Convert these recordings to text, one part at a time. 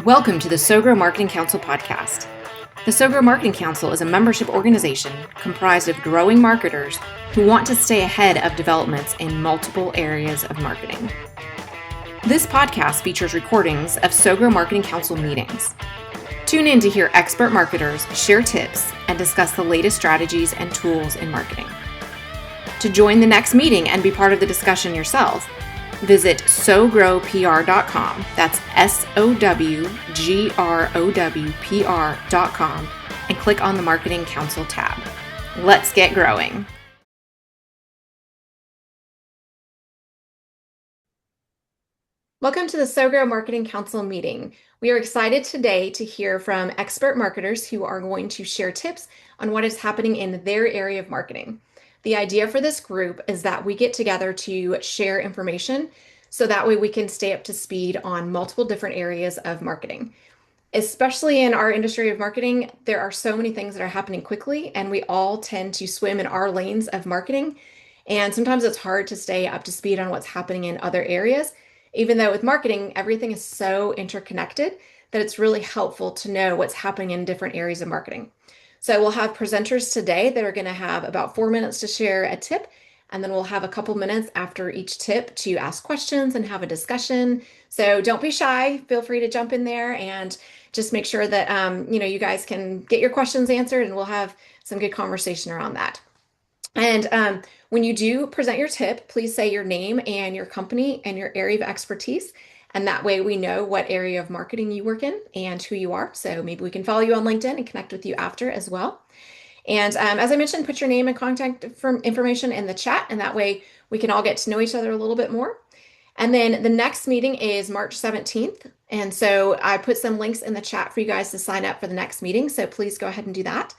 Welcome to the SowGrow Marketing Council podcast. The SowGrow Marketing Council is a membership organization comprised of growing marketers who want to stay ahead of developments in multiple areas of marketing. This podcast features recordings of SowGrow Marketing Council meetings. Tune in to hear expert marketers share tips and discuss the latest strategies and tools in marketing. To join the next meeting and be part of the discussion yourself, visit SowGrowPR.com. That's SowGrowPR.com and click on the Marketing Council tab. Let's get growing. Welcome to the SowGrow Marketing Council meeting. We are excited today to hear from expert marketers who are going to share tips on what is happening in their area of marketing. The idea for this group is that we get together to share information so that way we can stay up to speed on multiple different areas of marketing. Especially in our industry of marketing, there are so many things that are happening quickly, and we all tend to swim in our lanes of marketing. And sometimes it's hard to stay up to speed on what's happening in other areas, even though with marketing, everything is so interconnected that it's really helpful to know what's happening in different areas of marketing. So we'll have presenters today that are going to have about 4 minutes to share a tip, and then we'll have a couple minutes after each tip to ask questions and have a discussion. So don't be shy. Feel free to jump in there and just make sure that you guys can get your questions answered, and we'll have some good conversation around that. And when you do present your tip, please say your name and your company and your area of expertise. And that way we know what area of marketing you work in and who you are. So maybe we can follow you on LinkedIn and connect with you after as well. And as I mentioned, put your name and contact information in the chat, and that way we can all get to know each other a little bit more. And then the next meeting is March 17th. And so I put some links in the chat for you guys to sign up for the next meeting. So please go ahead and do that.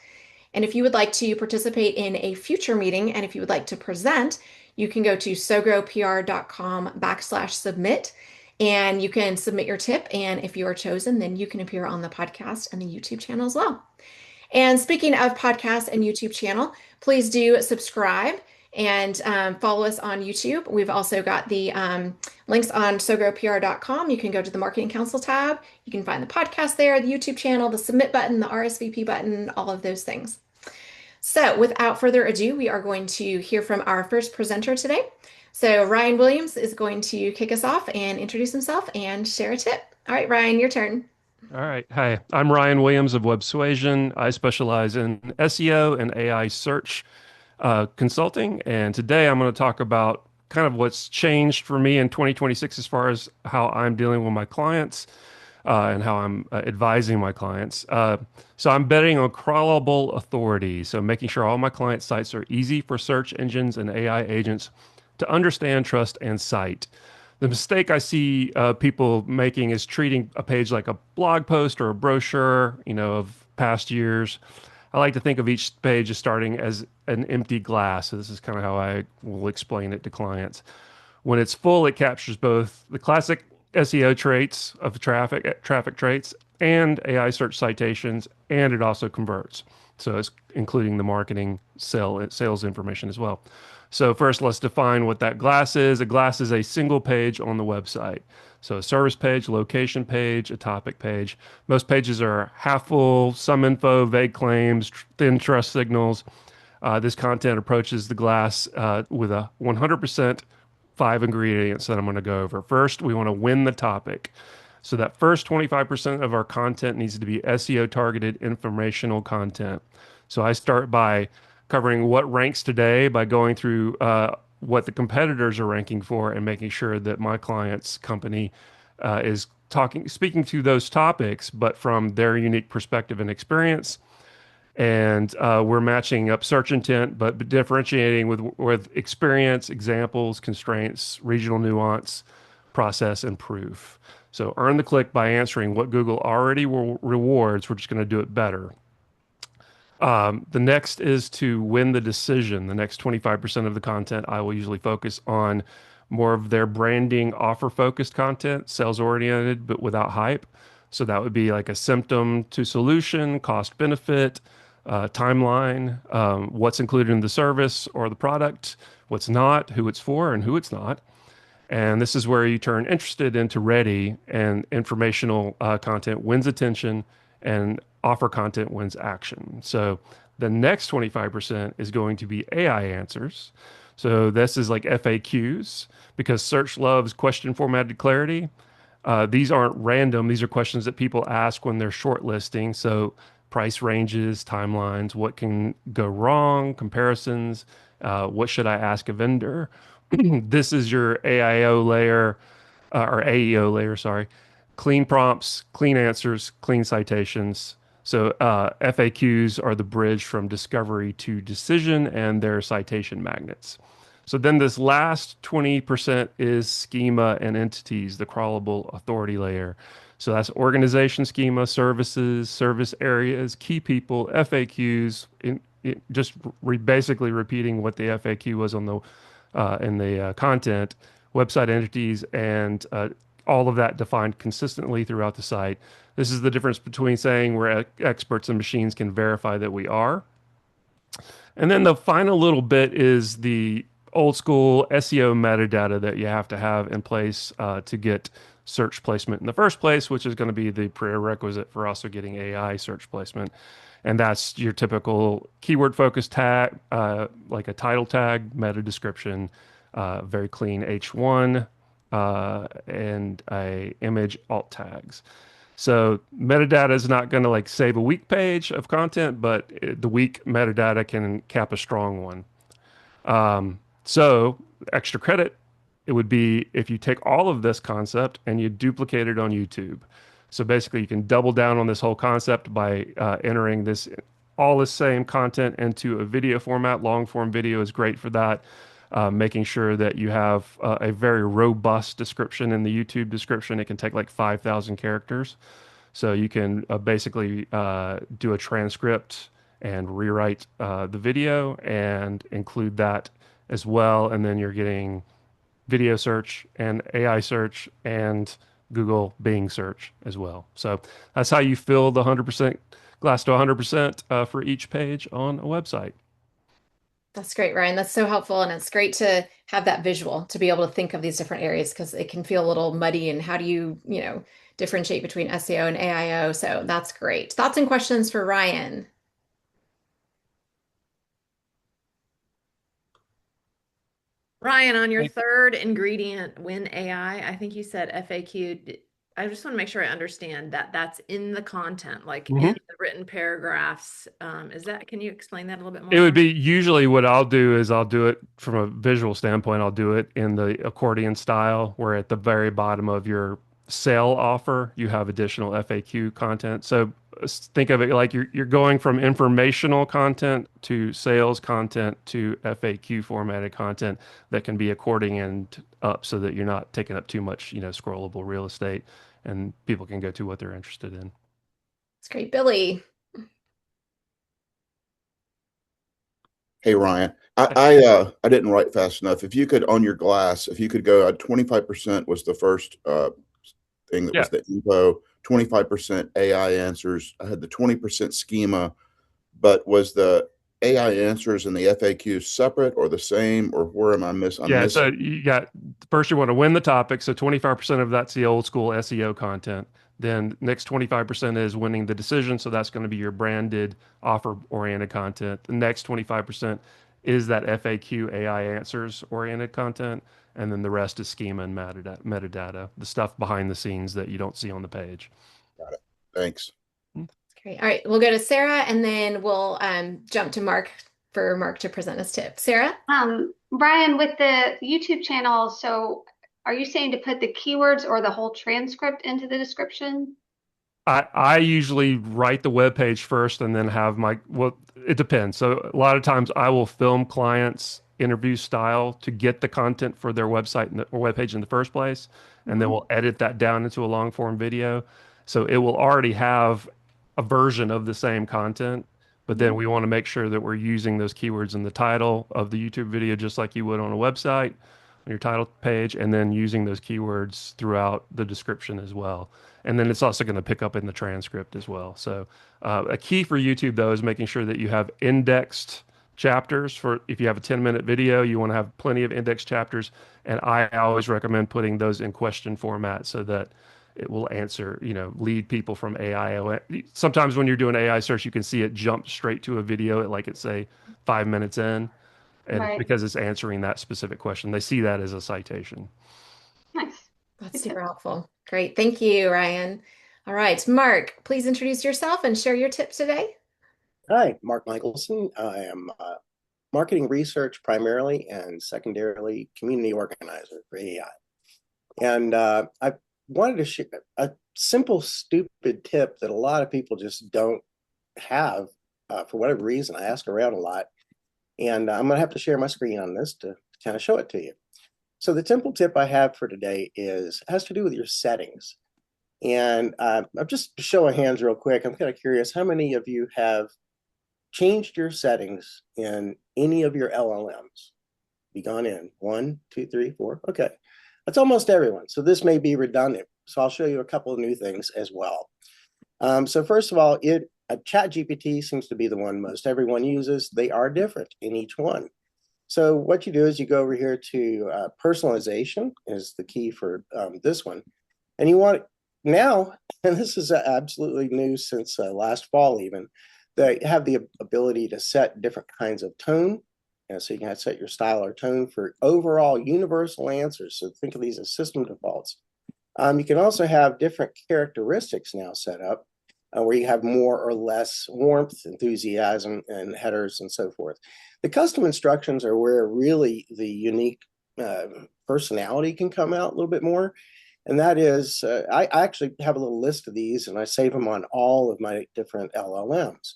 And if you would like to participate in a future meeting, and if you would like to present, you can go to SowGrowPR.com/submit. And you can submit your tip, and if you are chosen, then you can appear on the podcast and the YouTube channel as well. And speaking of podcast and YouTube channel, please do subscribe and follow us on YouTube. We've also got the links on SowGrowPR.com. You can go to the Marketing Council tab. You can find the podcast there, the YouTube channel, the submit button, the RSVP button, all of those things. So without further ado, we are going to hear from our first presenter today. So Ryan Williams is going to kick us off and introduce himself and share a tip. All right, Ryan, your turn. All right. Hi, I'm Ryan Williams of WebSuasion. I specialize in SEO and AI search consulting. And today I'm going to talk about kind of what's changed for me in 2026 as far as how I'm dealing with my clients and how I'm advising my clients. So I'm betting on crawlable authority. So making sure all my client sites are easy for search engines and AI agents to understand, trust, and cite. The mistake I see people making is treating a page like a blog post or a brochure, of past years. I like to think of each page as starting as an empty glass. So this is kind of how I will explain it to clients. When it's full, it captures both the classic SEO traits of traffic traits and AI search citations, and it also converts. So it's including the marketing sales information as well. So first, let's define what that glass is. A glass is a single page on the website. So a service page, location page, a topic page. Most pages are half full, some info, vague claims, thin trust signals. This content approaches the glass with a 100% 5 ingredients that I'm going to go over. First, we want to win the topic. So that first 25% of our content needs to be SEO targeted informational content. So I start by covering what ranks today by going through what the competitors are ranking for and making sure that my client's company is speaking to those topics, but from their unique perspective and experience. And we're matching up search intent, but differentiating with experience, examples, constraints, regional nuance, process, and proof. So earn the click by answering what Google already rewards. We're just going to do it better. The next is to win the decision. The next 25% of the content, I will usually focus on more of their branding, offer-focused content, sales-oriented, but without hype. So that would be like a symptom to solution, cost benefit, timeline, what's included in the service or the product, what's not, who it's for, and who it's not. And this is where you turn interested into ready, and informational content wins attention, and offer content wins action. So the next 25% is going to be AI answers. So this is like FAQs because search loves question formatted clarity. These aren't random. These are questions that people ask when they're shortlisting. So price ranges, timelines, what can go wrong, comparisons, what should I ask a vendor? This is your AIO layer, or AEO layer, sorry. Clean prompts, clean answers, clean citations. So FAQs are the bridge from discovery to decision, and they're citation magnets. So then this last 20% is schema and entities, the crawlable authority layer. So that's organization schema, services, service areas, key people, FAQs, just basically repeating what the FAQ was on the in the content, website entities, and all of that defined consistently throughout the site. This is the difference between saying we're experts and machines can verify that we are. And then the final little bit is the old school SEO metadata that you have to have in place to get search placement in the first place, which is going to be the prerequisite for also getting AI search placement. And that's your typical keyword focus tag, like a title tag, meta description, very clean H1, and a image alt tags. So metadata is not going to like save a weak page of content, but the weak metadata can cap a strong one. So extra credit, it would be if you take all of this concept and you duplicate it on YouTube. So basically, you can double down on this whole concept by entering this all the same content into a video format. Long form video is great for that. Making sure that you have a very robust description in the YouTube description. It can take like 5,000 characters. So you can basically do a transcript and rewrite the video and include that as well. And then you're getting video search and AI search and Google Bing search as well. So that's how you fill the 100% glass to 100% for each page on a website. That's great, Ryan. That's so helpful. And it's great to have that visual to be able to think of these different areas because it can feel a little muddy. And how do you differentiate between SEO and AIO? So that's great. Thoughts and questions for Ryan? Ryan, on your third ingredient, Win AI, I think you said FAQ. I just want to make sure I understand that that's in the content, like in Mhm. the written paragraphs. Can you explain that a little bit It more would for be me? usually what I'll do is I'll do it from a visual standpoint. I'll do it in the accordion style, where at the very bottom of your sale offer, you have additional FAQ content. So think of it like you're going from informational content to sales content to FAQ formatted content that can be accordioned up so that you're not taking up too much, scrollable real estate and people can go to what they're interested in. It's great. Billy. Hey Ryan, I didn't write fast enough. If you could on your glass, if you could go 25% was the first thing that Yeah. was the info, 25% AI answers. I had the 20% schema, but was the AI answers and the FAQ separate or the same, or where am I miss? I'm Yeah, so missing. you got first you want to win the topic, so 25% of that's the old school SEO content. Then next 25% is winning the decision, so that's going to be your branded offer oriented content. The next 25% is that FAQ AI answers oriented content, and then the rest is schema and metadata, the stuff behind the scenes that you don't see on the page. Got it. Thanks. Great. All right. We'll go to Sarah and then we'll jump to Mark for Mark to present his tip. Sarah? Brian, with the YouTube channel, so are you saying to put the keywords or the whole transcript into the description? I usually write the web page first and then have well, it depends. So a lot of times I will film clients interview style to get the content for their website or web page in the first place, and then Mhm. we'll edit that down into a long form video. So it will already have a version of the same content, but then Mhm. we want to make sure that we're using those keywords in the title of the YouTube video just like you would on a website on your title page, and then using those keywords throughout the description as well. And then it's also going to pick up in the transcript as well. So a key for YouTube though is making sure that you have indexed chapters. For if you have a 10-minute video, you want to have plenty of indexed chapters, And I always recommend putting those in question format so that it will answer, lead people from AIO. Sometimes when you're doing AI search, you can see it jump straight to a video at like it's say 5 minutes in, and it's Right. because it's answering that specific question. They see that as a citation. Nice. That's Good super tip. helpful. Great. Thank you, Ryan. All right, Mark, please introduce yourself and share your tips today. Hi, Mark Michelson. I am marketing research primarily and secondarily community organizer for AI. And I wanted to share a simple, stupid tip that a lot of people just don't have for whatever reason. I ask around a lot, and I'm going to have to share my screen on this to kind of show it to you. So the simple tip I have for today has to do with your settings. And I'm just to show of hands real quick. I'm kind of curious, how many of you have changed your settings in any of your LLMs? Be gone in 1, 2, 3, 4. Okay, that's almost everyone. So this may be redundant. So I'll show you a couple of new things as well. So first of all, ChatGPT seems to be the one most everyone uses. They are different in each one. So what you do is you go over here to personalization is the key for this one. And you want now, and this is absolutely new since last fall even, they have the ability to set different kinds of tone. And so you can set your style or tone for overall universal answers. So think of these as system defaults. You can also have different characteristics now set up where you have more or less warmth, enthusiasm, and headers and so forth. The custom instructions are where really the unique personality can come out a little bit more. And that is, I actually have a little list of these and I save them on all of my different LLMs.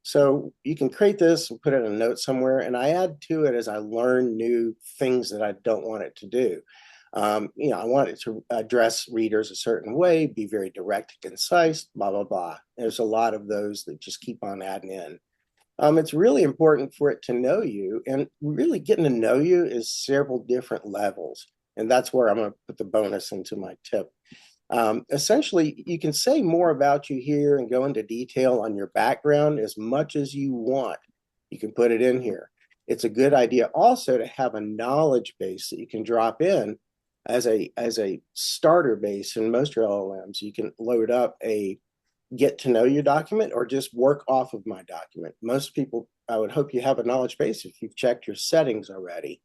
So you can create this and put it in a note somewhere, and I add to it as I learn new things that I don't want it to do. I want it to address readers a certain way, be very direct, concise, blah, blah, blah. There's a lot of those that just keep on adding in. It's really important for it to know you, and really getting to know you is several different levels. And that's where I'm going to put the bonus into my tip. Essentially, you can say more about you here and go into detail on your background as much as you want. You can put it in here. It's a good idea also to have a knowledge base that you can drop in as a starter base. In most LLMs, you can load up a get to know you document or just work off of my document. Most people, I would hope you have a knowledge base if you've checked your settings already.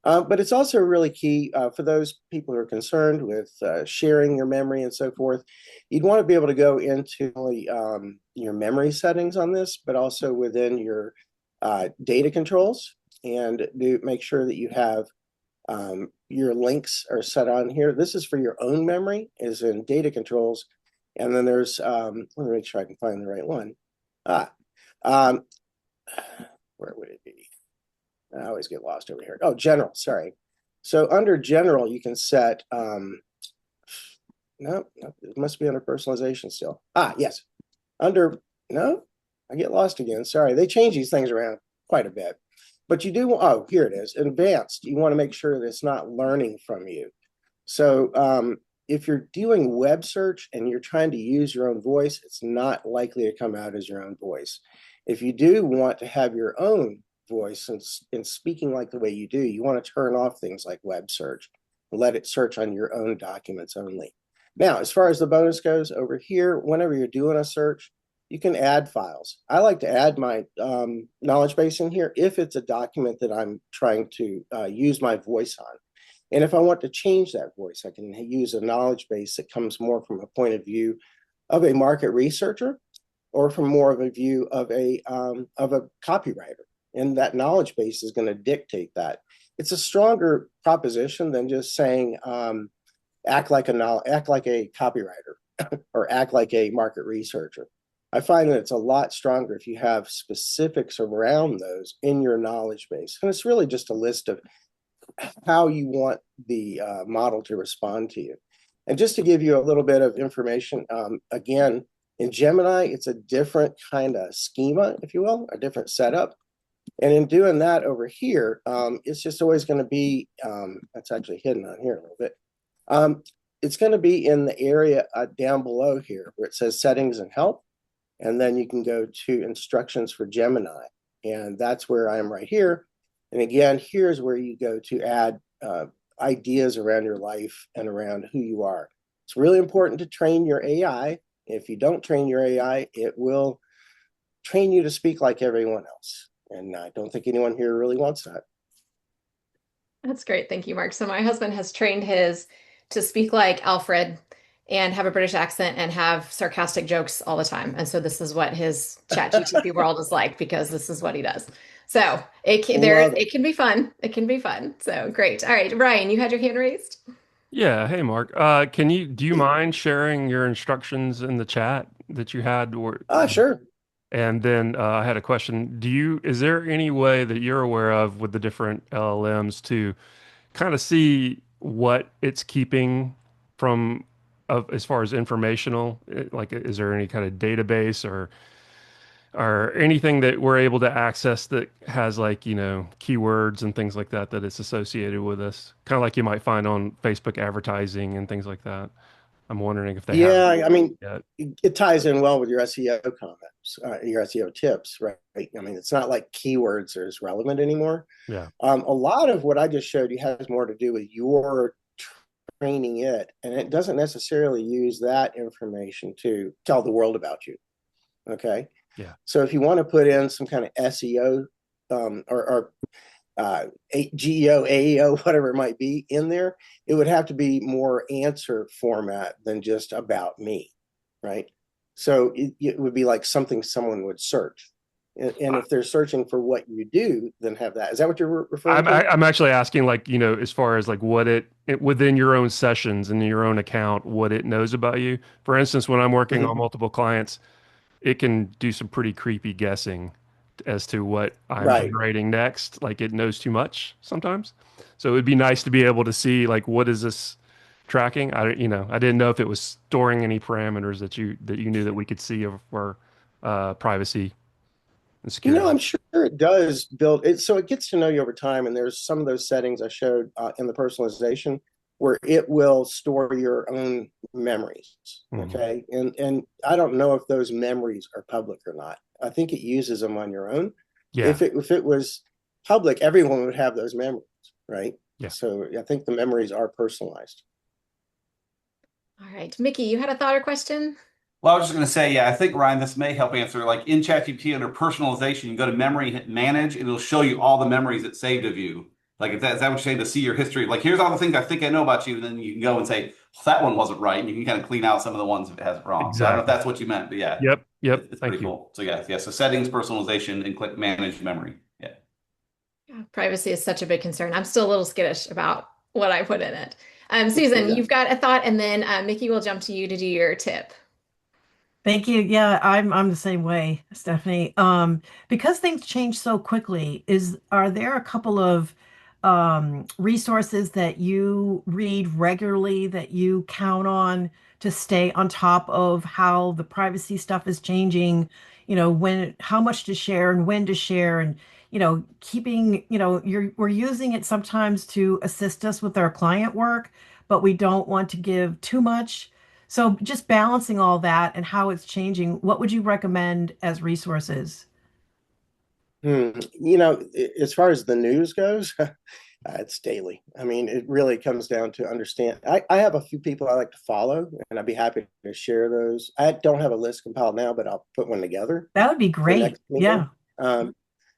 But it's also really key for those people who are concerned with sharing your memory and so forth. You'd want to be able to go into your memory settings on this, but also within your data controls, and make sure that you have your links are set on here. This is for your own memory, is in data controls. And then there's, let me make sure I can find the right one. Where would it be? I always get lost over here. Oh, general, sorry. So under general, you can set, no, it must be under personalization still. Yes. No, I get lost again. Sorry, they change these things around quite a bit. But you do, oh, here it is, advanced. You want to make sure that it's not learning from you. So if you're doing web search and you're trying to use your own voice, it's not likely to come out as your own voice. If you do want to have your own voice and speaking like the way you do, you want to turn off things like web search. Let it search on your own documents only. Now, as far as the bonus goes, over here, whenever you're doing a search, you can add files. I like to add my knowledge base in here if it's a document that I'm trying to use my voice on. And if I want to change that voice, I can use a knowledge base that comes more from a point of view of a market researcher or from more of a view of a copywriter. And that knowledge base is going to dictate that. It's a stronger proposition than just saying act like a copywriter or act like a market researcher. I find that it's a lot stronger if you have specifics around those in your knowledge base. And it's really just a list of how you want the model to respond to you. And just to give you a little bit of information, again, in Gemini, it's a different kind of schema, if you will, a different setup. And in doing that over here, it's just always going to be, that's actually hidden on here a little bit. It's going to be in the area down below here where it says settings and help. And then you can go to instructions for Gemini. And that's where I am right here. And again, here's where you go to add ideas around your life and around who you are. It's really important to train your AI. If you don't train your AI, it will train you to speak like everyone else. And I don't think anyone here really wants that. That's great. Thank you, Mark. So my husband has trained his to speak like Alfred and have a British accent and have sarcastic jokes all the time. And so this is what his chat GTP world is like because this is what he does. So it can be fun. It can be fun. So great. All right, Ryan, you had your hand raised. Yeah. Hey, Mark. Do you mind sharing your instructions in the chat that you had? Sure. And then I had a question. Is there any way that you're aware of with the different LLMs to kind of see what it's keeping from as far as informational? Like, is there any kind of database or anything that we're able to access that has like, keywords and things like that that it's associated with us? Kind of like you might find on Facebook advertising and things like that. I'm wondering if they have Yeah, I mean, yet. it ties in well with your SEO comments, your SEO tips, right? I mean, it's not like keywords are as relevant anymore. Yeah. A lot of what I just showed you has more to do with your training it, and it doesn't necessarily use that information to tell the world about you. Okay. Yeah. So if you want to put in some kind of SEO or GEO, AEO, whatever it might be in there, it would have to be more answer format than just about me, right? So it would be like something someone would search. And if they're searching for what you do, then have that. Is that what you're referring to? I'm actually asking, like, as far as like what it within your own sessions and your own account, what it knows about you. For instance, when I'm working on multiple clients, it can do some pretty creepy guessing as to what I'm Right. generating next. Like it knows too much sometimes. So it would be nice to be able to see like what is this tracking? I didn't know if it was storing any parameters that you knew that we could see for privacy and security. I'm sure it does build it. So it gets to know you over time. And there's some of those settings I showed in the personalization where it will store your own memories. Mhm. Okay. And I don't know if those memories are public or not. I think it uses them on your own. Yeah. If it was public, everyone would have those memories, right? Yeah. So I think the memories are personalized. All right, Mickey, you had a thought or question? Well, I was just going to say, yeah, I think Ryan, this may help answer. Like in ChatGPT under personalization, you go to memory, hit manage, and it'll show you all the memories it saved of you. Like, is that what you're saying, to see your history? Like, here's all the things I think I know about you, and then you can go and say, well, that one wasn't right, and you can kind of clean out some of the ones that has it wrong. So I don't know if Exactly. that's what you meant, but yeah, Yep. it's Thank pretty you. cool. So yeah. So settings, personalization, and click manage memory. Yeah. Yeah, privacy is such a big concern. I'm still a little skittish about what I put in it. Susan, Yeah. you've got a thought, and then Mickey will jump to you to do your tip. Thank you. Yeah, I'm the same way, Stephanie. Because things change so quickly, are there a couple of resources that you read regularly that you count on to stay on top of how the privacy stuff is changing, how much to share and when to share and keeping, we're using it sometimes to assist us with our client work, but we don't want to give too much. So just balancing all that and how it's changing, what would you recommend as resources? As far as the news goes, it's daily. I mean, it really comes down to understand. I have a few people I like to follow, and I'd be happy to share those. I don't have a list compiled now, but I'll put one together That would be for great. next meeting. Yeah.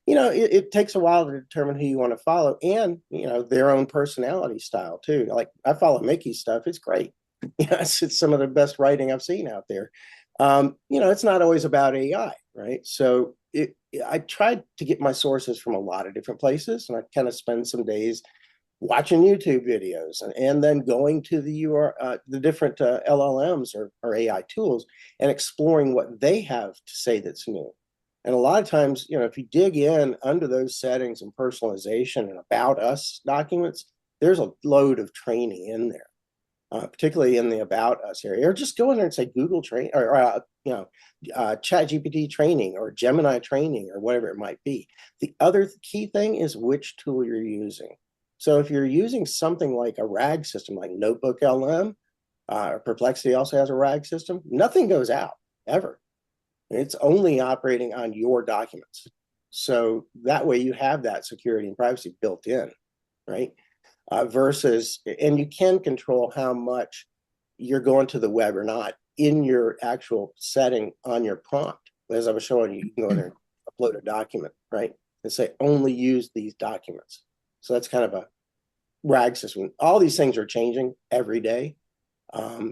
It takes a while to determine who you want to follow and, their own personality style too. Like I follow Mickey's stuff. It's great. It's some of the best writing I've seen out there. It's not always about AI, right? So I tried to get my sources from a lot of different places, and I kind of spend some days watching YouTube videos and then going to the different LLMs or AI tools and exploring what they have to say that's new. And a lot of times, if you dig in under those settings and personalization and about us documents, there's a load of training in there. Particularly in the about us area, or just go in there and say Google train or Chat GPT training or Gemini training or whatever it might be. The other key thing is which tool you're using. So if you're using something like a RAG system like Notebook LM, Perplexity also has a RAG system, nothing goes out ever. It's only operating on your documents. So that way you have that security and privacy built in, right? versus, and you can control how much you're going to the web or not in your actual setting on your prompt. As I was showing you, you can go in there and upload a document, right? And say, only use these documents. So that's kind of a RAG system. All these things are changing every day.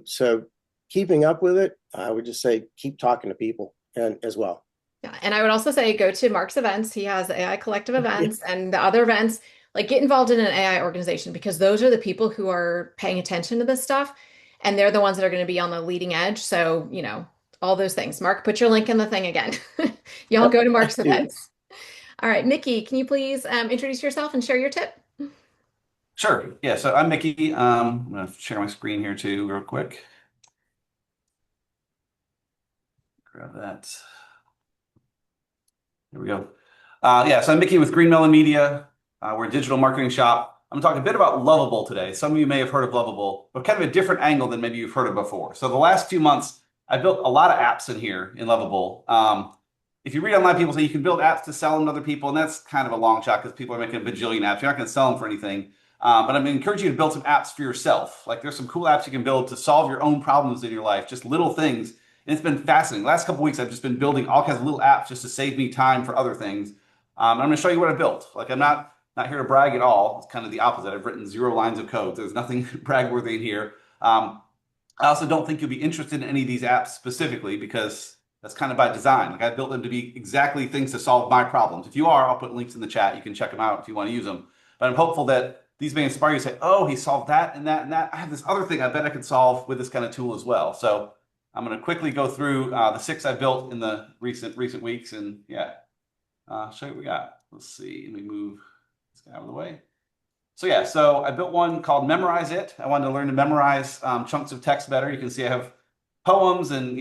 So keeping up with it, I would just say keep talking to people and as well. Yeah, and I would also say go to Mark's events. He has AI collective events and the other events, like get involved in an AI organization because those are the people who are paying attention to this stuff and they're the ones that are going to be on the leading edge. So, all those things. Mark, put your link in the thing again. Y'all go to Mark's events. All right, Mickey, can you please introduce yourself and share your tip? Sure. Yeah. So I'm Mickey. I'm going to share my screen here too, real quick. Grab that. Here we go. Yeah. So I'm Mickey with Green Melon Media. We're a digital marketing shop. I'm talking a bit about Lovable today. Some of you may have heard of Lovable, but kind of a different angle than maybe you've heard of before. So the last few months, I built a lot of apps in here in Lovable. If you read online, people say you can build apps to sell them to other people, and that's kind of a long shot because people are making a bajillion apps. You're not going to sell them for anything. But I'm going to encourage you to build some apps for yourself. Like there's some cool apps you can build to solve your own problems in your life, just little things. And it's been fascinating. The last couple of weeks, I've just been building all kinds of little apps just to save me time for other things. I'm going to show you what I built. Like I'm not here to brag at all. It's kind of the opposite. I've written 0 lines of code. There's nothing brag-worthy in here. I also don't think you'll be interested in any of these apps specifically because that's kind of by design. Like I built them to be exactly things to solve my problems. If you are, I'll put links in the chat. You can check them out if you want to use them. But I'm hopeful that these may inspire you to say, oh, he solved that and that and that. I have this other thing I bet I could solve with this kind of tool as well. So I'm going to quickly go through the 6 I built in the recent weeks. And yeah, show you what we got. Let's see. Let me move this guy out of the way. So yeah, so I built one called Memorize It. I wanted to learn to memorize chunks of text better. You can see I have poems and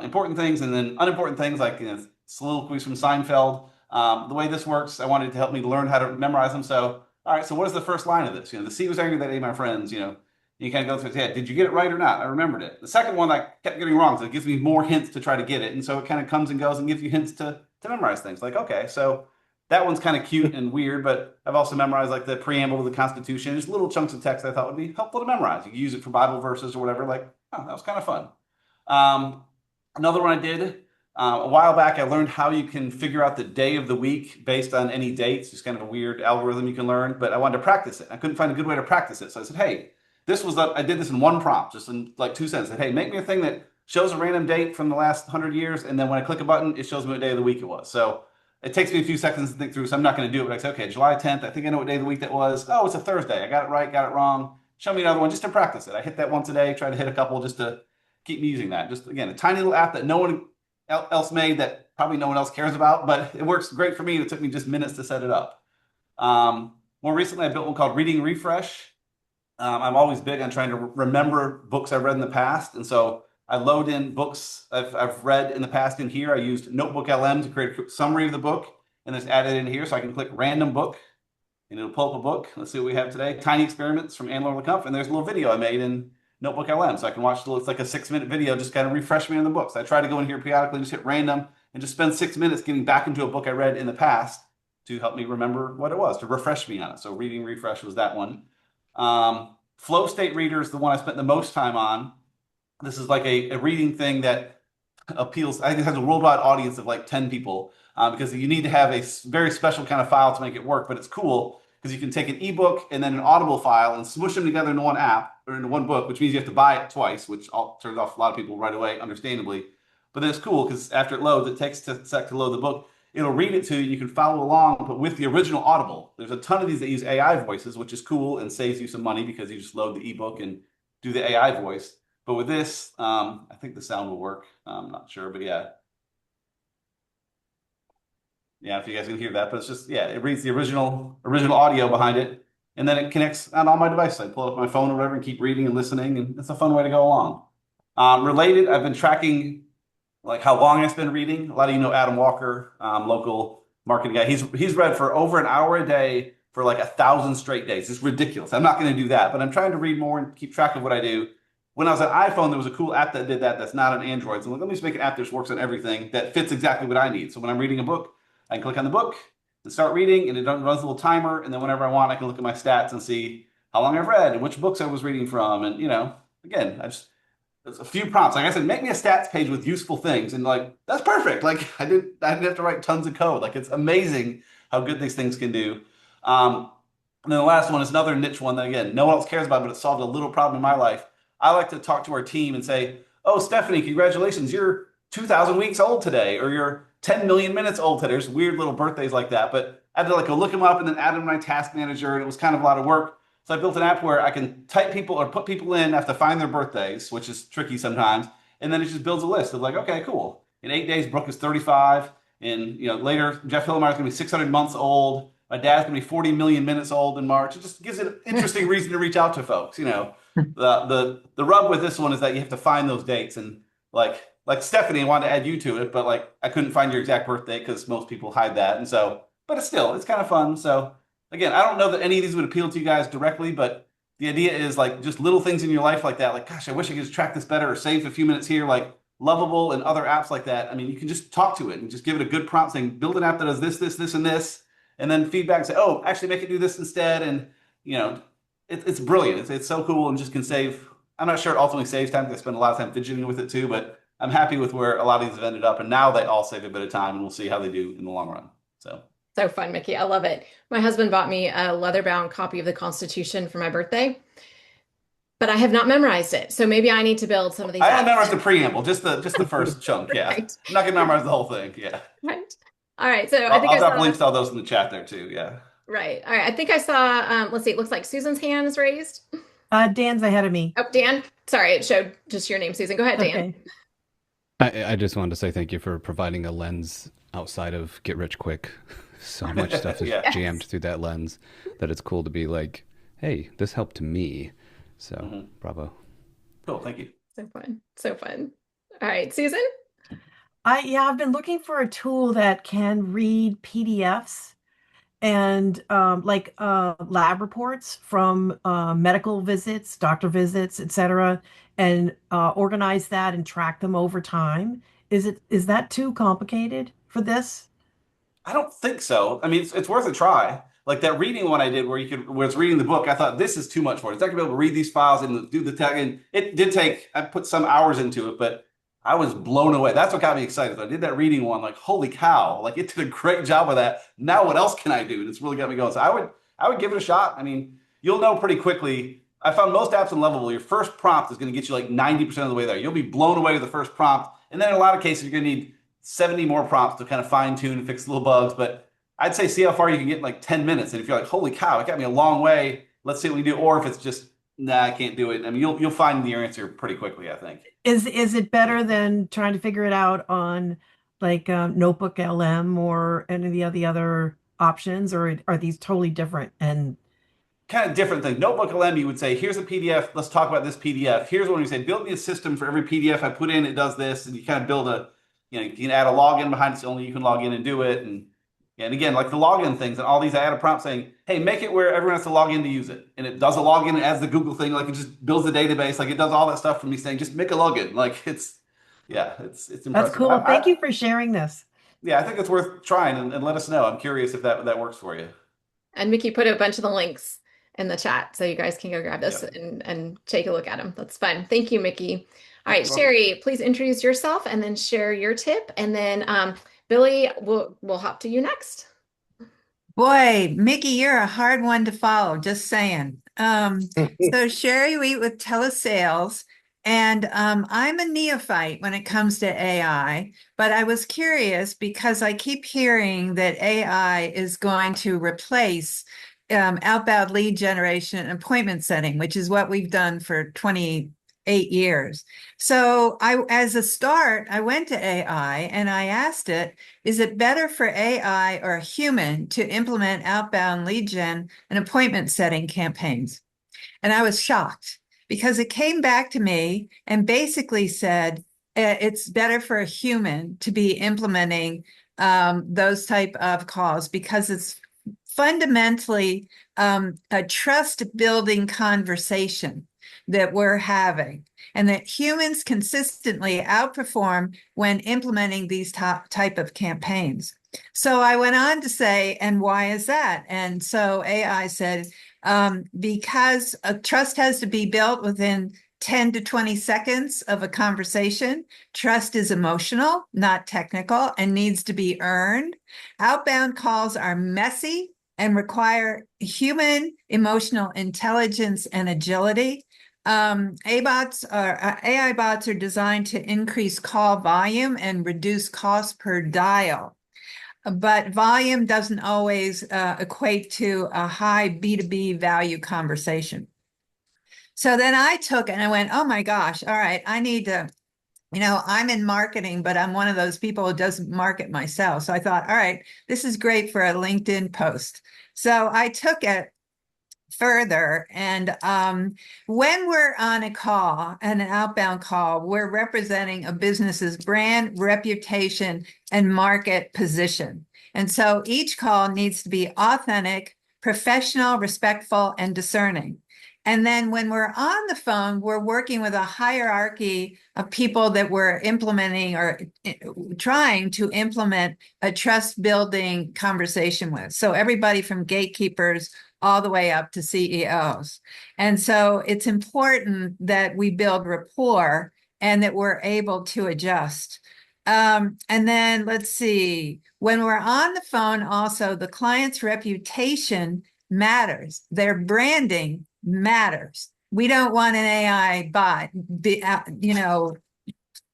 important things and then unimportant things like soliloquies from Seinfeld. The way this works, I wanted to help me learn how to memorize them. So all right, so what is the first line of this? The sea was angry that ate my friends. You kind of go through his head. Did you get it right or not? I remembered it. The second one I kept getting wrong, so it gives me more hints to try to get it. And so it kind of comes and goes and gives you hints to memorize things. Like, okay, so that one's kind of cute and weird, but I've also memorized like the preamble to the Constitution. Just little chunks of text I thought would be helpful to memorize. You can use it for Bible verses or whatever. Like, oh, that was kind of fun. Another one I did a while back, I learned how you can figure out the day of the week based on any dates. Just kind of a weird algorithm you can learn, but I wanted to practice it. I couldn't find a good way to practice it. So I said, hey, I did this in one prompt, just in like 2 sentences. I said, hey, make me a thing that shows a random date from the last 100 years. And then when I click a button, it shows me what day of the week it was. So it takes me a few seconds to think through. So I'm not going to do it, but I say, okay, July 10th. I think I know what day of the week that was. Oh, it's a Thursday. I got it right, got it wrong. Show me another one just to practice it. I hit that once a day, try to hit a couple just to keep me using that. Just again, a tiny little app that no one else made that probably no one else cares about, but it works great for me. It took me just minutes to set it up. More recently, I built one called Reading Refresh. I'm always big on trying to remember books I've read in the past. And so I load in books I've read in the past in here. I used Notebook LM to create a summary of the book and it's added in here. So I can click random book and it'll pull up a book. Let's see what we have today. Tiny Experiments from Anne-Laure LeCompte. And there's a little video I made in Notebook LM. So I can watch it's like a 6-minute video, just kind of refresh me on the books. I try to go in here periodically, just hit random and just spend 6 minutes getting back into a book I read in the past to help me remember what it was, to refresh me on it. So Reading Refresh was that one. Flow State Reader is the one I spent the most time on. This is like a reading thing that appeals, I think it has a worldwide audience of like 10 people because you need to have a very special kind of file to make it work, but it's cool because you can take an ebook and then an Audible file and smush them together into one app or into one book, which means you have to buy it twice, which turns off a lot of people right away, understandably. But then it's cool because after it loads, it takes a sec to load the book. It'll read it to you. You can follow along, but with the original Audible. There's a ton of these that use AI voices, which is cool and saves you some money because you just load the ebook and do the AI voice. But with this, I think the sound will work. I'm not sure, but yeah. Yeah, if you guys can hear that, but it's just, yeah, it reads the original audio behind it, and then it connects on all my devices. I pull it up my phone or whatever and keep reading and listening, and it's a fun way to go along. Related, I've been tracking like how long I spend reading. A lot of you know Adam Walker, local marketing guy. He's read for over an hour a day for like 1,000 straight days. It's ridiculous. I'm not going to do that, but I'm trying to read more and keep track of what I do. When I was on iPhone, there was a cool app that did that that's not on Android. So let me just make an app that works on everything that fits exactly what I need. So when I'm reading a book, I can click on the book, and start reading, and it runs a little timer. And then whenever I want, I can look at my stats and see how long I've read and which books I was reading from. And, again, there's a few prompts. Like I said, make me a stats page with useful things. And like, that's perfect. Like I didn't have to write tons of code. Like it's amazing how good these things can do. And then the last one is another niche one that, again, no one else cares about, but it solved a little problem in my life. I like to talk to our team and say, oh, Stephanie, congratulations. You're 2,000 weeks old today, or you're 10 million minutes old today. There's weird little birthdays like that. But I had to like go look them up and then add them to my task manager. And it was kind of a lot of work. So I built an app where I can type people or put people in, have to find their birthdays, which is tricky sometimes. And then it just builds a list of like, okay, cool. In 8 days, Brooke is 35. And later, Jeff Hillemeyer is going to be 600 months old. My dad's going to be 40 million minutes old in March. It just gives it an interesting reason to reach out to folks. The rub with this one is that you have to find those dates. And like Stephanie, I wanted to add you to it, but like I couldn't find your exact birthday because most people hide that. And so, but it's kind of fun. So again, I don't know that any of these would appeal to you guys directly, but the idea is like just little things in your life like that. Like, gosh, I wish I could just track this better or save a few minutes here. Like Lovable and other apps like that. I mean, you can just talk to it and just give it a good prompt saying, build an app that does this, this, this, and this, and then feedback and say, oh, actually make it do this instead. And it's brilliant. It's so cool and just can save. I'm not sure it ultimately saves time because I spend a lot of time fidgeting with it too, but I'm happy with where a lot of these have ended up. And now they all save a bit of time, and we'll see how they do in the long run. So fun, Mickey. I love it. My husband bought me a leather-bound copy of the Constitution for my birthday, but I have not memorized it. So maybe I need to build some of these. I haven't memorized the preamble, just the first chunk. Yeah, Right. I'm not gonna memorize the whole thing. Yeah. Right. All right. So I'll drop links to all those in the chat there too. Yeah. Right. All right. I think I saw. Let's see. It looks like Susan's hand is raised. Dan's ahead of me. Oh, Dan. Sorry, it showed just your name, Susan. Go ahead, Dan. Okay. I just wanted to say thank you for providing a lens outside of get rich quick. So much stuff is jammed through that lens that it's cool to be like, hey, this helped me. So bravo. Cool. Thank you. So fun. So fun. All right, Susan. I've been looking for a tool that can read PDFs and lab reports from medical visits, doctor visits, etc., and organize that and track them over time. Is that too complicated for this? I don't think so. I mean, it's worth a try. Like that reading one I did where it's reading the book, I thought this is too much for it. It's not gonna be able to read these files and do the tag. And it did take, I put some hours into it, but I was blown away. That's what got me excited. I did that reading one, like, holy cow, like it did a great job of that. Now what else can I do? And it's really got me going. So I would give it a shot. I mean, you'll know pretty quickly. I found most apps in Lovable, your first prompt is going to get you like 90% of the way there. You'll be blown away with the first prompt. And then in a lot of cases, you're going to need 70 more prompts to kind of fine tune and fix little bugs. But I'd say see how far you can get in like 10 minutes. And if you're like, holy cow, it got me a long way, let's see what we do. Or if it's just, nah, I can't do it. I mean, you'll find your answer pretty quickly, I think. Is it better than trying to figure it out on like Notebook LM or any of the other options, or are these totally different and kind of different thing? Notebook LM, you would say, here's a PDF. Let's talk about this PDF. Here's when you say, build me a system for every PDF I put in. It does this, and you kind of build you can add a login behind it so only you can log in and do it. And again, like the login things and all these, I add a prompt saying, hey, make it where everyone has to log in to use it. And it does a login and adds the Google thing. Like it just builds the database. Like it does all that stuff for me saying, just make a login. Like it's impressive. That's cool. Thank you for sharing this. Yeah, I think it's worth trying and let us know. I'm curious if that works for you. And Mickey put a bunch of the links in the chat so you guys can go grab this and take a look at them. That's fun. Thank you, Mickey. All right, Sherry, please introduce yourself and then share your tip. And then Billy, we'll hop to you next. Boy, Mickey, you're a hard one to follow, just saying. So Sherry Wheat with telesales, and I'm a neophyte when it comes to AI, but I was curious because I keep hearing that AI is going to replace outbound lead generation and appointment setting, which is what we've done for 28 years. So as a start, I went to AI and I asked it, is it better for AI or a human to implement outbound lead gen and appointment setting campaigns? And I was shocked because it came back to me and basically said, it's better for a human to be implementing those type of calls because it's fundamentally a trust building conversation that we're having, and that humans consistently outperform when implementing these type of campaigns. So I went on to say, and why is that? And so AI said, because a trust has to be built within 10 to 20 seconds of a conversation. Trust is emotional, not technical, and needs to be earned. Outbound calls are messy and require human emotional intelligence and agility. AI bots are designed to increase call volume and reduce cost per dial. But volume doesn't always equate to a high B2B value conversation. So then I took and I went, oh my gosh, all right, I need to, I'm in marketing, but I'm one of those people who doesn't market myself. So I thought, all right, this is great for a LinkedIn post. So I took it further. And when we're on a call, an outbound call, we're representing a business's brand, reputation, and market position. And so each call needs to be authentic, professional, respectful, and discerning. And then when we're on the phone, we're working with a hierarchy of people that we're implementing or trying to implement a trust building conversation with. So everybody from gatekeepers all the way up to CEOs. And so it's important that we build rapport and that we're able to adjust. And then let's see, when we're on the phone, also the client's reputation matters. Their branding matters. We don't want an AI bot,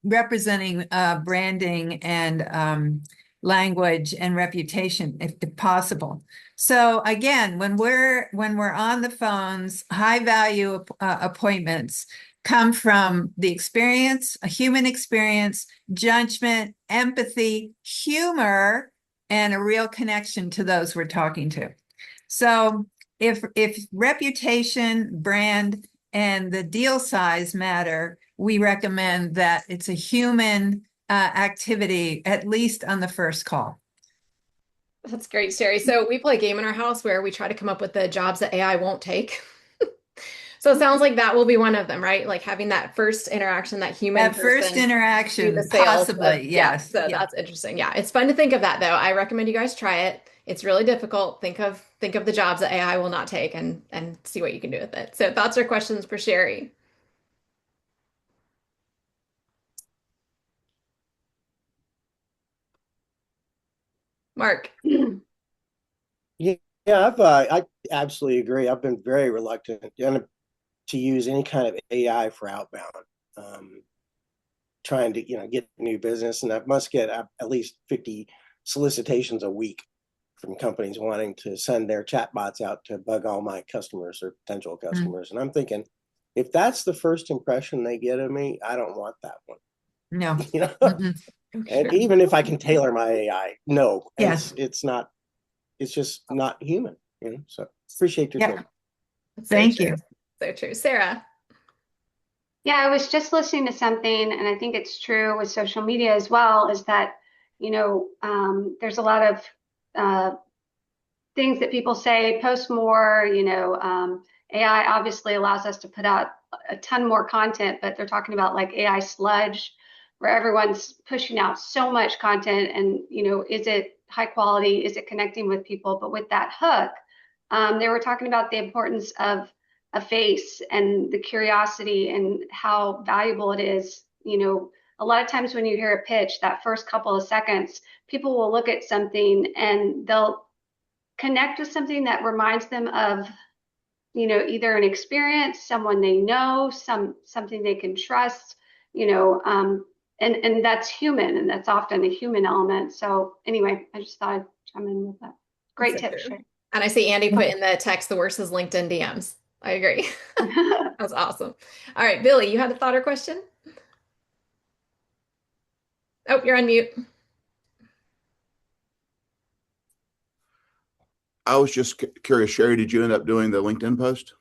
representing branding and language and reputation, if possible. So again, when we're on the phones, high value appointments come from the experience, a human experience, judgment, empathy, humor, and a real connection to those we're talking to. So if reputation, brand, and the deal size matter, we recommend that it's a human activity, at least on the first call. That's great, Sherry. So we play a game in our house where we try to come up with the jobs that AI won't take. So it sounds like that will be one of them, right? Like having that first interaction, that human That first interaction, the sales, possibly, yes. So that's interesting. Yeah, it's fun to think of that though. I recommend you guys try it. It's really difficult. Think of the jobs that AI will not take and see what you can do with it. So thoughts or questions for Sherry? Mark. Yeah, I absolutely agree. I've been very reluctant to use any kind of AI for outbound, trying to get new business, and I must get at least 50 solicitations a week from companies wanting to send their chatbots out to bug all my customers or potential customers. And I'm thinking, if that's the first impression they get of me, I don't want that one. No. And even if I can tailor my AI, no, yes, it's not. It's just not human. So appreciate your time. Thank you. So true, Sarah. Yeah, I was just listening to something, and I think it's true with social media as well, is that, there's a lot of things that people say, post more, AI obviously allows us to put out a ton more content, but they're talking about like AI sludge, where everyone's pushing out so much content and, is it high quality? Is it connecting with people? But with that hook, they were talking about the importance of a face and the curiosity and how valuable it is. A lot of times when you hear a pitch, that first couple of seconds, people will look at something and they'll connect with something that reminds them of, either an experience, someone they know, something they can trust, and that's human, and that's often a human element. So anyway, I just thought I'd chime in with that. Great tip, Sherry. And I see Andy put in the text, the worst is LinkedIn DMs. I agree. That's awesome. All right, Billy, you had a thought or question? Oh, you're on mute. I was just curious, Sherry, did you end up doing the LinkedIn post?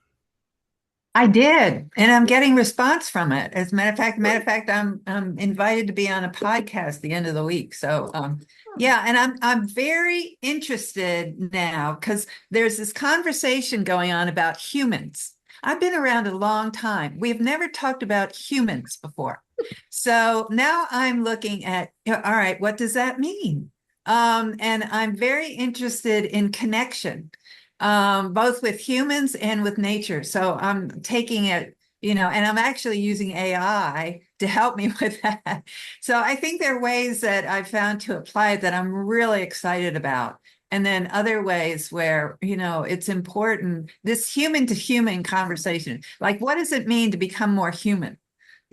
I did, and I'm getting response from it. As a matter of fact, I'm invited to be on a podcast the end of the week. So, yeah, and I'm very interested now because there's this conversation going on about humans. I've been around a long time. We've never talked about humans before. So now I'm looking at, all right, what does that mean? And I'm very interested in connection, both with humans and with nature. So I'm taking it, and I'm actually using AI to help me with that. So I think there are ways that I've found to apply it that I'm really excited about. And then other ways where, it's important, this human to human conversation. Like, what does it mean to become more human?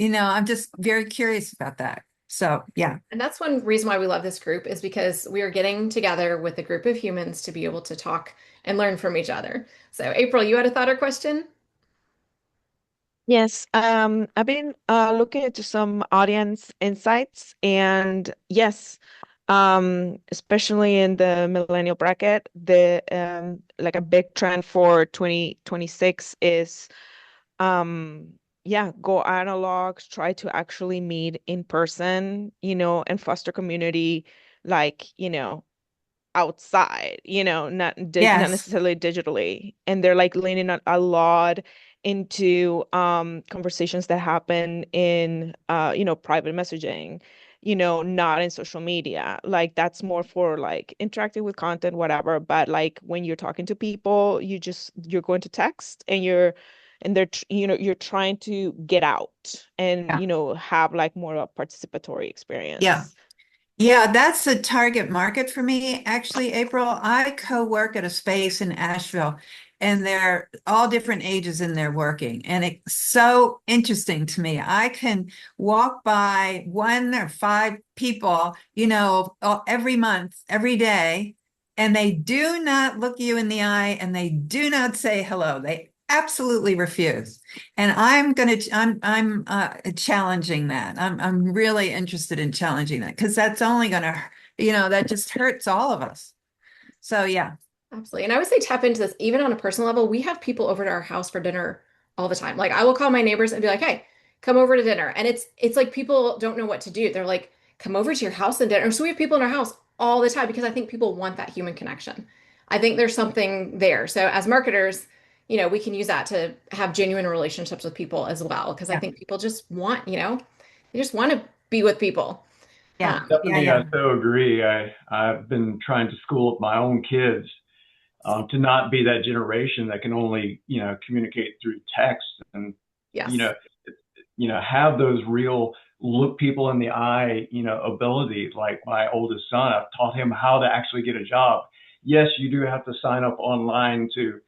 I'm just very curious about that. So, yeah. And that's one reason why we love this group is because we are getting together with a group of humans to be able to talk and learn from each other. So, April, you had a thought or question? Yes, I've been looking into some audience insights, and yes, especially in the millennial bracket, the like a big trend for 2026 is yeah, go analog, try to actually meet in person, and foster community like, outside, not Yes. necessarily digitally. And they're like leaning a lot into conversations that happen in private messaging, not in social media. Like that's more for like interacting with content, whatever. But like when you're talking to people, you're going to text and you're trying to get out and Yeah. have like more of a participatory Yeah. experience. Yeah, that's the target market for me. Actually, April, I co-work at a space in Asheville, and they're all different ages in their working. And it's so interesting to me. I can walk by 1 or 5 people, every month, every day, and they do not look you in the eye and they do not say hello. They absolutely refuse. And I'm challenging that. I'm really interested in challenging that because that's only gonna, that just hurts all of us. So yeah. Absolutely. And I would say tap into this even on a personal level. We have people over to our house for dinner all the time. Like I will call my neighbors and be like, "Hey, come over to dinner." And it's like people don't know what to do. They're like, "Come over to your house and dinner." So we have people in our house all the time because I think people want that human connection. I think there's something there. So as marketers, we can use that to have genuine relationships with people as well because I Yeah. think people just want, they just want to be with people. Yeah. Yeah. Stephanie, I Yeah. so agree. I've been trying to school up my own kids to not be that generation that can only, communicate through text and, you Yes. know, have those real look people in the eye, ability. Like my oldest son, I've taught him how to actually get a job. Yes, you do have to sign up online to,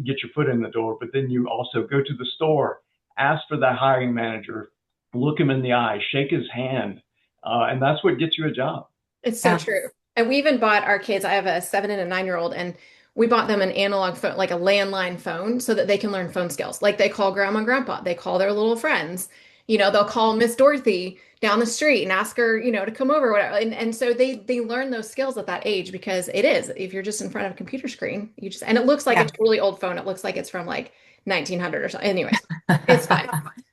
get your foot in the door, but then you also go to the store, ask for that hiring manager, look him in the eye, shake his hand, and that's what gets you a job. It's so Yeah. true. And we even bought our kids, I have a 7 and a 9-year-old, and we bought them an analog phone, like a landline phone, so that they can learn phone skills. Like they call grandma and grandpa, they call their little friends. They'll call Miss Dorothy down the street and ask her, to come over, whatever. And so they learn those skills at that age because it is, if you're just in front of a computer screen, and it looks like a Yeah. totally old phone. It looks like it's from like 1900 or something. Anyways, it's fine.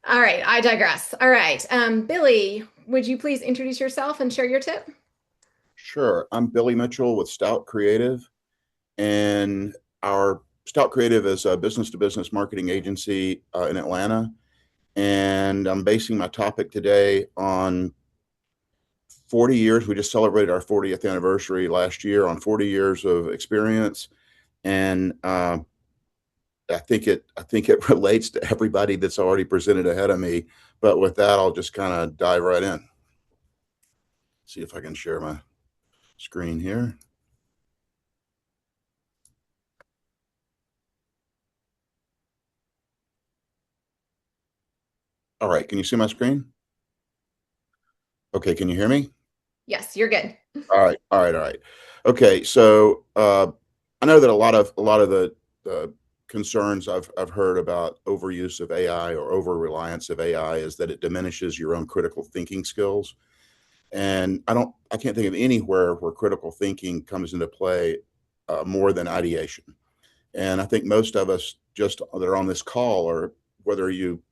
All right, I digress. All right. Billy, would you please introduce yourself and share your tip? Sure. I'm Billy Mitchell with Stout Creative, and our Stout Creative is a business to business marketing agency in Atlanta. And I'm basing my topic today on 40 years. We just celebrated our 40th anniversary last year, on 40 years of experience. And I think it relates to everybody that's already presented ahead of me. But with that, I'll just kind of dive right in. See if I can share my screen here. All right, can you see my screen? Okay, can you hear me? Yes, you're good. All right. Okay, so I know that a lot of the concerns I've heard about overuse of AI or over reliance of AI is that it diminishes your own critical thinking skills. And I can't think of anywhere where critical thinking comes into play more than ideation. And I think most of us just that are on this call, or whether you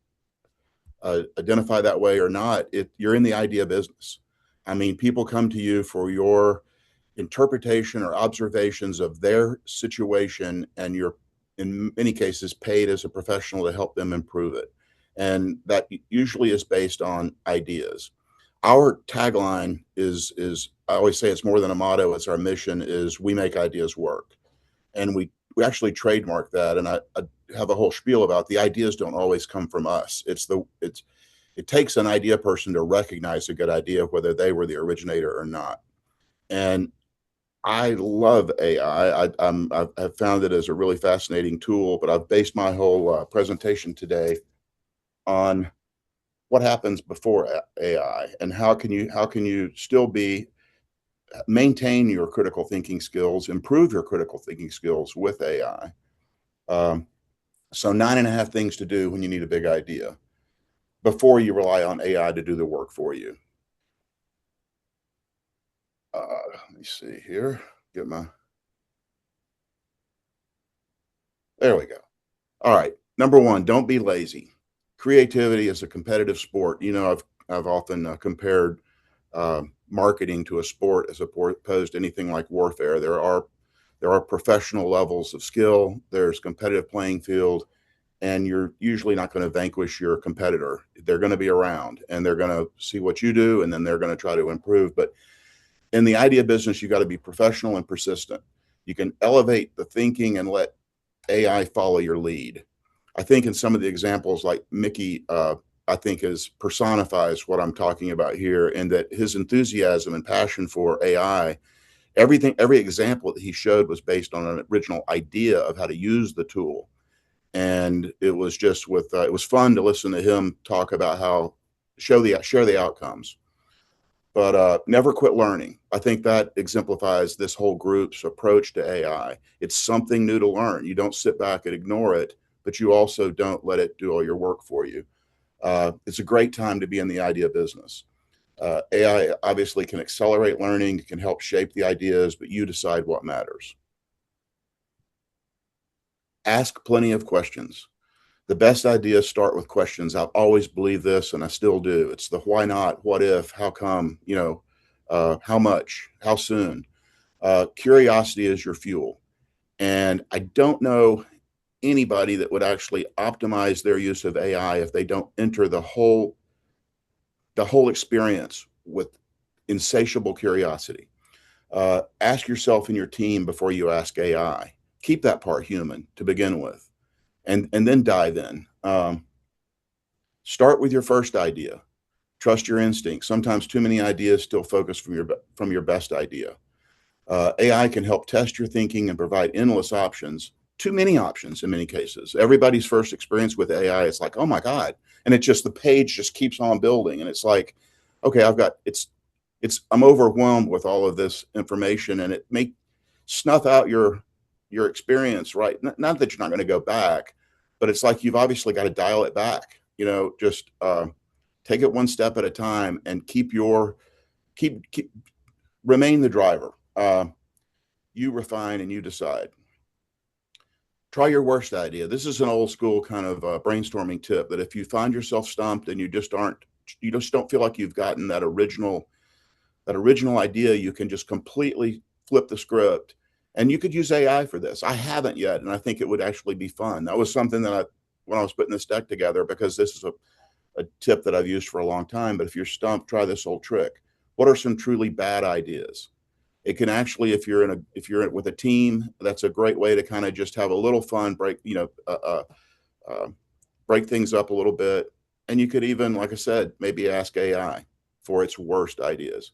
identify that way or not, you're in the idea business. I mean, people come to you for your interpretation or observations of their situation, and you're in many cases paid as a professional to help them improve it. And that usually is based on ideas. Our tagline is I always say it's more than a motto, it's our mission, is we make ideas work. And we actually trademark that. And I have a whole spiel about the ideas don't always come from us. It takes an idea person to recognize a good idea, whether they were the originator or not. And I love AI. I've found it as a really fascinating tool, but I've based my whole presentation today on what happens before AI and how can you still maintain your critical thinking skills, improve your critical thinking skills with AI. So 9.5 things to do when you need a big idea before you rely on AI to do the work for you. Let me see here. There we go. All right. Number one, don't be lazy. Creativity is a competitive sport. I've often compared marketing to a sport as opposed to anything like warfare. There are professional levels of skill. There's competitive playing field, and you're usually not going to vanquish your competitor. They're going to be around, and they're going to see what you do, and then they're going to try to improve. But in the idea business, you got to be professional and persistent. You can elevate the thinking and let AI follow your lead. I think in some of the examples, like Mickey, I think personifies what I'm talking about here, and that his enthusiasm and passion for AI, every example that he showed was based on an original idea of how to use the tool. And it was just it was fun to listen to him talk about how share the outcomes. But never quit learning. I think that exemplifies this whole group's approach to AI. It's something new to learn. You don't sit back and ignore it, but you also don't let it do all your work for you. It's a great time to be in the idea business. AI obviously can accelerate learning, it can help shape the ideas, but you decide what matters. Ask plenty of questions. The best ideas start with questions. I've always believed this, and I still do. It's the why not, what if, how come, how much, how soon. Curiosity is your fuel. And I don't know anybody that would actually optimize their use of AI if they don't enter the whole experience with insatiable curiosity. Ask yourself and your team before you ask AI. Keep that part human to begin with. And then dive in. Start with your first idea. Trust your instincts. Sometimes too many ideas still focus from your best idea. AI can help test your thinking and provide endless options. Too many options in many cases. Everybody's first experience with AI, it's like, oh my God. And the page just keeps on building. And it's like, okay, I'm overwhelmed with all of this information, and it may snuff out your experience, right? Not that you're not going to go back, but it's like you've obviously got to dial it back. Just take it one step at a time and remain the driver. You refine and you decide. Try your worst idea. This is an old school kind of brainstorming tip that if you find yourself stumped and you just don't feel like you've gotten that original idea, you can just completely flip the script. And you could use AI for this. I haven't yet, and I think it would actually be fun. That was something that when I was putting this deck together, because this is a tip that I've used for a long time, but if you're stumped, try this old trick. What are some truly bad ideas? It can actually, if you're with a team, that's a great way to kind of just have a little fun, break things up a little bit. And you could even, like I said, maybe ask AI for its worst ideas.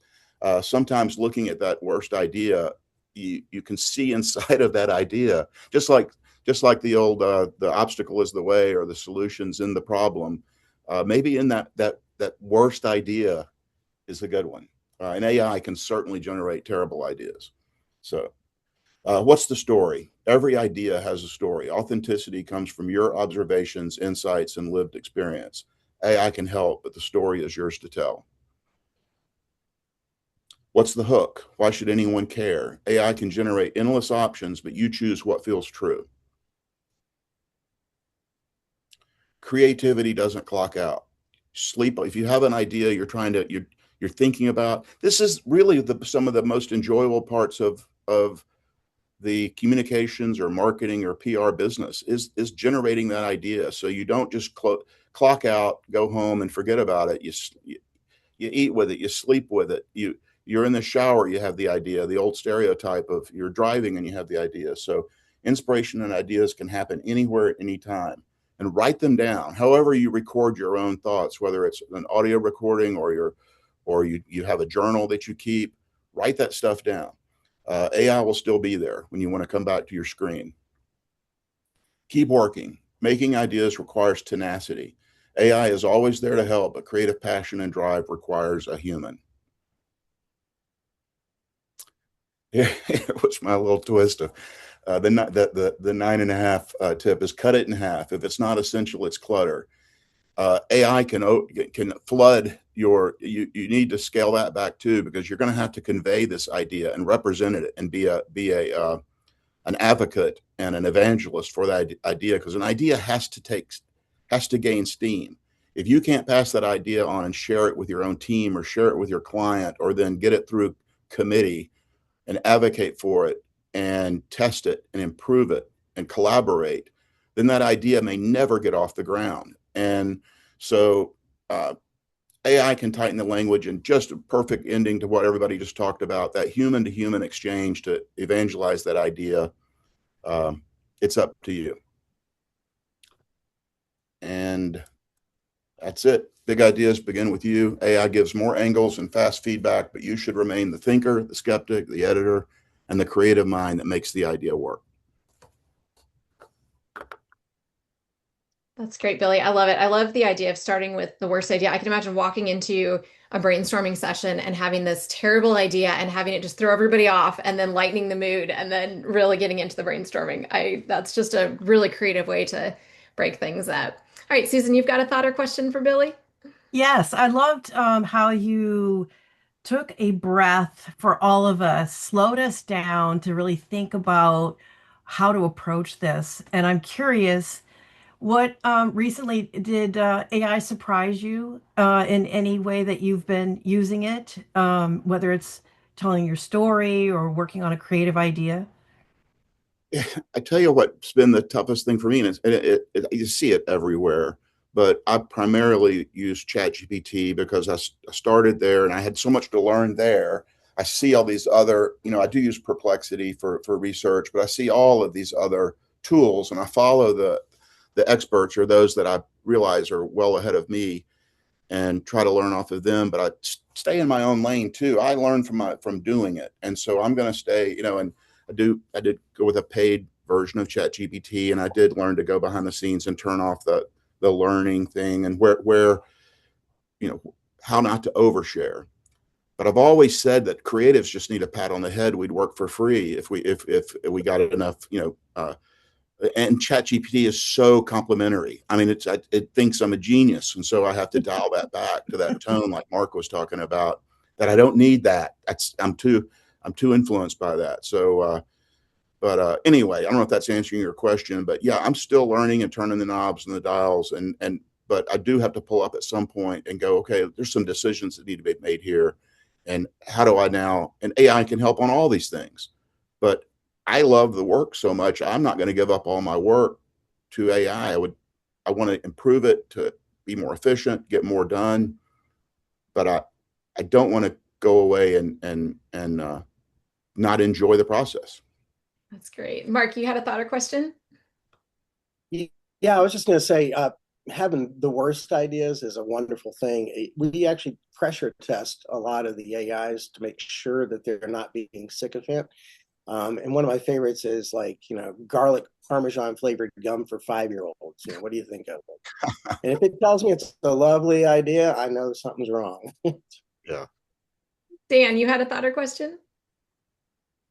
Sometimes looking at that worst idea, you can see inside of that idea, just like the old the obstacle is the way, or the solution's in the problem. Maybe in that worst idea is a good one. And AI can certainly generate terrible ideas. So what's the story? Every idea has a story. Authenticity comes from your observations, insights, and lived experience. AI can help, but the story is yours to tell. What's the hook? Why should anyone care? AI can generate endless options, but you choose what feels true. Creativity doesn't clock out. Sleep. If you have an idea you're thinking about, this is really some of the most enjoyable parts of the communications or marketing or PR business is generating that idea. So you don't just clock out, go home and forget about it. You eat with it, you sleep with it, You're in the shower, you have the idea, the old stereotype of you're driving and you have the idea. So inspiration and ideas can happen anywhere at any time. And write them down. However you record your own thoughts, whether it's an audio recording or you have a journal that you keep, write that stuff down. AI will still be there when you want to come back to your screen. Keep working. Making ideas requires tenacity. AI is always there to help, but creative passion and drive requires a human. Here was my little twist of the 9.5 tip is cut it in half. If it's not essential, it's clutter. AI can flood you need to scale that back too, because you're going to have to convey this idea and represent it and be an advocate and an evangelist for that idea, because an idea has to gain steam. If you can't pass that idea on and share it with your own team or share it with your client, or then get it through committee and advocate for it and test it and improve it and collaborate, then that idea may never get off the ground. And so AI can tighten the language, and just a perfect ending to what everybody just talked about, that human to human exchange to evangelize that idea. It's up to you. And that's it. Big ideas begin with you. AI gives more angles and fast feedback, but you should remain the thinker, the skeptic, the editor, and the creative mind that makes the idea work. That's great, Billy. I love it. I love the idea of starting with the worst idea. I can imagine walking into a brainstorming session and having this terrible idea and having it just throw everybody off, and then lightening the mood, and then really getting into the brainstorming. That's just a really creative way to break things up. All right, Susan, you've got a thought or question for Billy? Yes, I loved how you took a breath for all of us, slowed us down to really think about how to approach this. And I'm curious, what recently did AI surprise you in any way that you've been using it, whether it's telling your story or working on a creative idea? I tell you what's been the toughest thing for me, and you see it everywhere, but I primarily use ChatGPT because I started there and I had so much to learn there. I see all these other, I do use Perplexity for research, but I see all of these other tools, and I follow the experts, or those that I realize are well ahead of me, and try to learn off of them. But I stay in my own lane too. I learn from doing it, and so I'm going to stay. And I did go with a paid version of ChatGPT, and I did learn to go behind the scenes and turn off the learning thing, and where how not to overshare. But I've always said that creatives just need a pat on the head. We'd work for free if we got enough, and ChatGPT is so complimentary. I mean, it thinks I'm a genius, and so I have to dial that back to that tone, like Mark was talking about. That I don't need that. I'm too influenced by that. So, but anyway, I don't know if that's answering your question, but yeah, I'm still learning and turning the knobs and the dials, but I do have to pull up at some point and go, okay, there's some decisions that need to be made here, and how do I now? And AI can help on all these things, but I love the work so much. I'm not going to give up all my work to AI. I want to improve it to be more efficient, get more done, but I don't want to go away and not enjoy the process. That's great. Mark, you had a thought or question? Yeah, I was just going to say, having the worst ideas is a wonderful thing. We actually pressure test a lot of the AIs to make sure that they're not being sycophant. And one of my favorites is garlic Parmesan flavored gum for 5-year-olds. What do you think of it? And if it tells me it's a lovely idea, I know something's wrong. Yeah. Dan, you had a thought or question?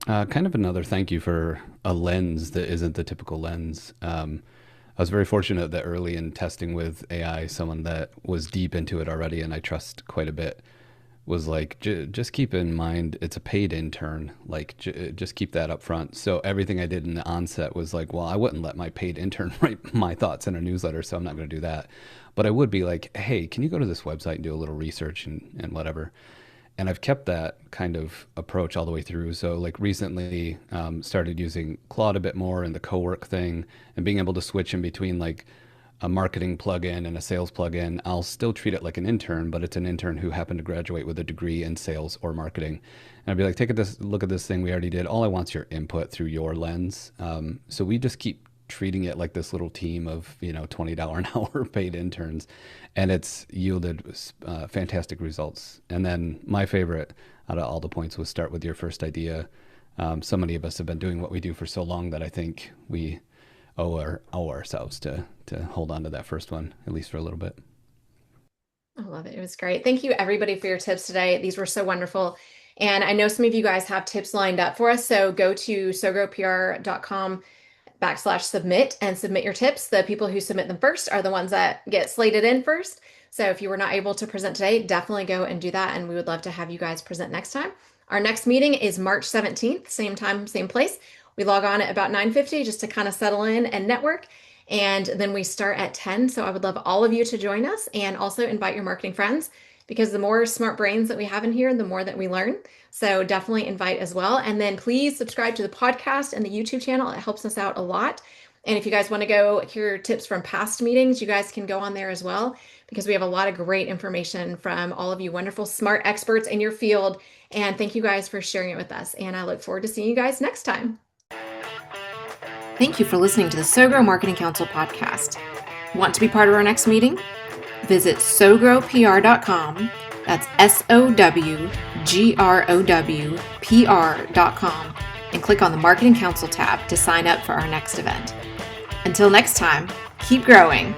Kind of another thank you for a lens that isn't the typical lens. I was very fortunate that early in testing with AI, someone that was deep into it already, and I trust quite a bit, was like, just keep in mind, it's a paid intern. Just keep that up front. So everything I did in the onset was like, well, I wouldn't let my paid intern write my thoughts in a newsletter, so I'm not going to do that. But I would be like, hey, can you go to this website and do a little research and whatever? And I've kept that kind of approach all the way through. So recently started using Claude a bit more and the co-work thing, and being able to switch in between a marketing plugin and a sales plugin, I'll still treat it like an intern, but it's an intern who happened to graduate with a degree in sales or marketing. And I'd be like, take a look at this thing we already did. All I want's your input through your lens. So we just keep treating it like this little team of, $20 an hour paid interns, and it's yielded fantastic results. And then my favorite out of all the points was start with your first idea. So many of us have been doing what we do for so long that I think we owe ourselves to hold on to that first one, at least for a little bit. I love it. It was great. Thank you, everybody, for your tips today. These were so wonderful. And I know some of you guys have tips lined up for us. So go to sowgrowpr.com/submit and submit your tips. The people who submit them first are the ones that get slated in first. So if you were not able to present today, definitely go and do that. And we would love to have you guys present next time. Our next meeting is March 17th, same time, same place. We log on at about 9:50 just to kind of settle in and network. And then we start at 10. So I would love all of you to join us, and also invite your marketing friends, because the more smart brains that we have in here, the more that we learn. So definitely invite as well. And then please subscribe to the podcast and the YouTube channel. It helps us out a lot. And if you guys want to go hear tips from past meetings, you guys can go on there as well, because we have a lot of great information from all of you wonderful, smart experts in your field. And thank you guys for sharing it with us. And I look forward to seeing you guys next time. Thank you for listening to the SowGrow Marketing Council podcast. Want to be part of our next meeting? Visit SowGrowPR.com. That's SowGrowPR.com, and click on the Marketing Council tab to sign up for our next event. Until next time, keep growing.